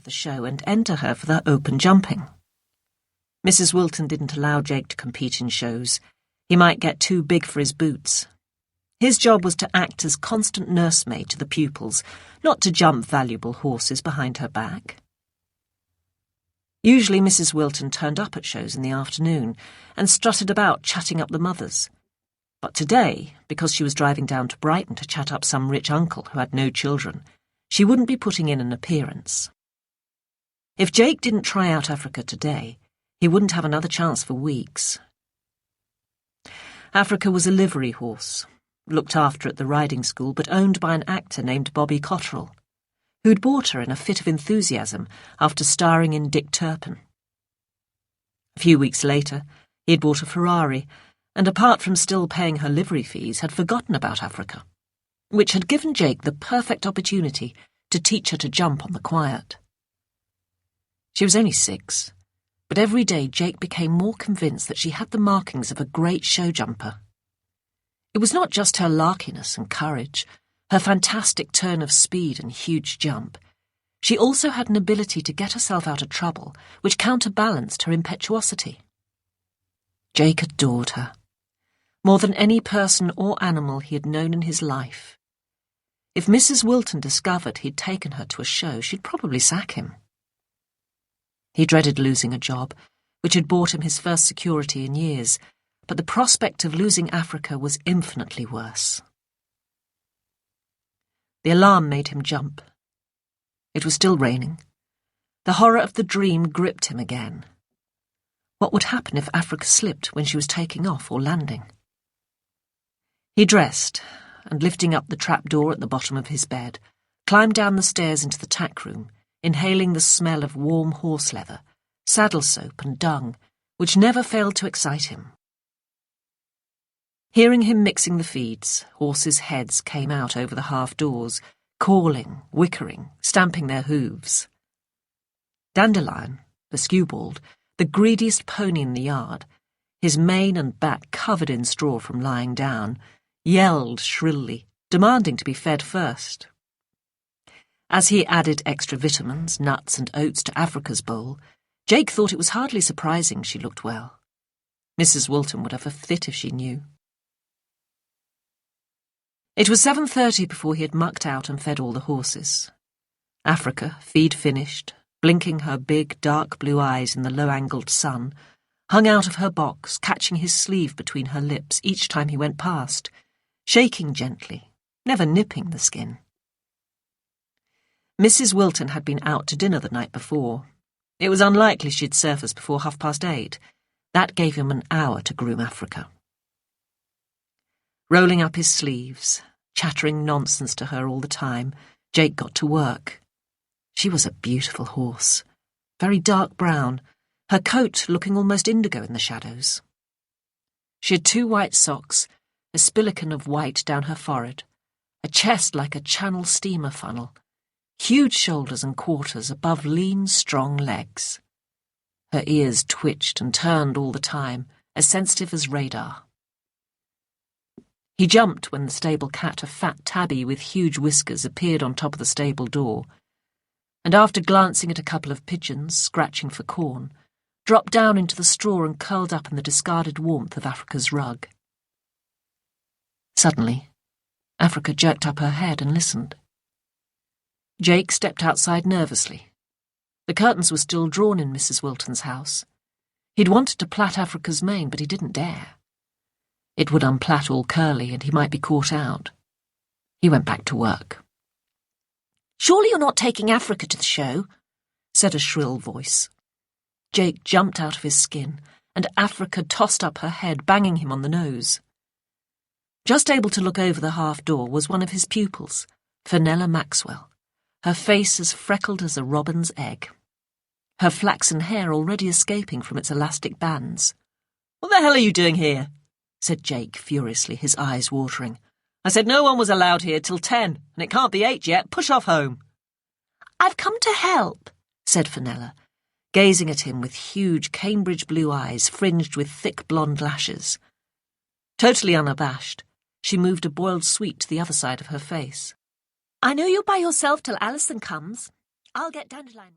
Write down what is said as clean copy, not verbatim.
to the show and enter her for the open jumping. Mrs. Wilton didn't allow Jake to compete in shows. He might get too big for his boots. His job was to act as constant nursemaid to the pupils, not to jump valuable horses behind her back. Usually Mrs. Wilton turned up at shows in the afternoon and strutted about chatting up the mothers. But today, because she was driving down to Brighton to chat up some rich uncle who had no children, she wouldn't be putting in an appearance. If Jake didn't try out Africa today, he wouldn't have another chance for weeks. Africa was a livery horse, looked after at the riding school, but owned by an actor named Bobby Cotterell, who'd bought her in a fit of enthusiasm after starring in Dick Turpin. A few weeks later, he had bought a Ferrari, and apart from still paying her livery fees, had forgotten about Africa, which had given Jake the perfect opportunity to teach her to jump on the quiet. She was only 6, but every day Jake became more convinced that she had the markings of a great show jumper. It was not just her larkiness and courage, her fantastic turn of speed and huge jump. She also had an ability to get herself out of trouble, which counterbalanced her impetuosity. Jake adored her, more than any person or animal he had known in his life. If Mrs. Wilton discovered he'd taken her to a show, she'd probably sack him. He dreaded losing a job, which had bought him his first security in years, but the prospect of losing Africa was infinitely worse. The alarm made him jump. It was still raining. The horror of the dream gripped him again. What would happen if Africa slipped when she was taking off or landing? He dressed, and lifting up the trapdoor at the bottom of his bed, climbed down the stairs into the tack room, inhaling the smell of warm horse leather, saddle soap and dung, which never failed to excite him. Hearing him mixing the feeds, horses' heads came out over the half-doors, calling, whickering, stamping their hooves. Dandelion, the skewbald, the greediest pony in the yard, his mane and back covered in straw from lying down, yelled shrilly, demanding to be fed first. As he added extra vitamins, nuts and oats to Africa's bowl, Jake thought it was hardly surprising she looked well. Mrs. Wilton would have a fit if she knew. It was 7:30 before he had mucked out and fed all the horses. Africa, feed finished, blinking her big, dark blue eyes in the low-angled sun, hung out of her box, catching his sleeve between her lips each time he went past, shaking gently, never nipping the skin. Mrs. Wilton had been out to dinner the night before. It was unlikely she'd surface before 8:30. That gave him an hour to groom Africa. Rolling up his sleeves, chattering nonsense to her all the time, Jake got to work. She was a beautiful horse, very dark brown, her coat looking almost indigo in the shadows. She had 2 white socks, a spillican of white down her forehead, a chest like a Channel steamer funnel, huge shoulders and quarters above lean, strong legs. Her ears twitched and turned all the time, as sensitive as radar. He jumped when the stable cat, a fat tabby with huge whiskers, appeared on top of the stable door, and after glancing at a couple of pigeons scratching for corn, dropped down into the straw and curled up in the discarded warmth of Africa's rug. Suddenly, Africa jerked up her head and listened. Jake stepped outside nervously. The curtains were still drawn in Mrs. Wilton's house. He'd wanted to plait Africa's mane, but he didn't dare. It would unplait all curly, and he might be caught out. He went back to work. "Surely you're not taking Africa to the show?" said a shrill voice. Jake jumped out of his skin, and Africa tossed up her head, banging him on the nose. Just able to look over the half-door was one of his pupils, Fenella Maxwell, her face as freckled as a robin's egg, her flaxen hair already escaping from its elastic bands. "What the hell are you doing here?" said Jake furiously, his eyes watering. "I said no one was allowed here till 10, and it can't be 8 yet. Push off home." "I've come to help," said Fenella, gazing at him with huge Cambridge blue eyes fringed with thick blonde lashes. Totally unabashed, she moved a boiled sweet to the other side of her face. "I know you're by yourself till Alison comes. I'll get Dandelion ready."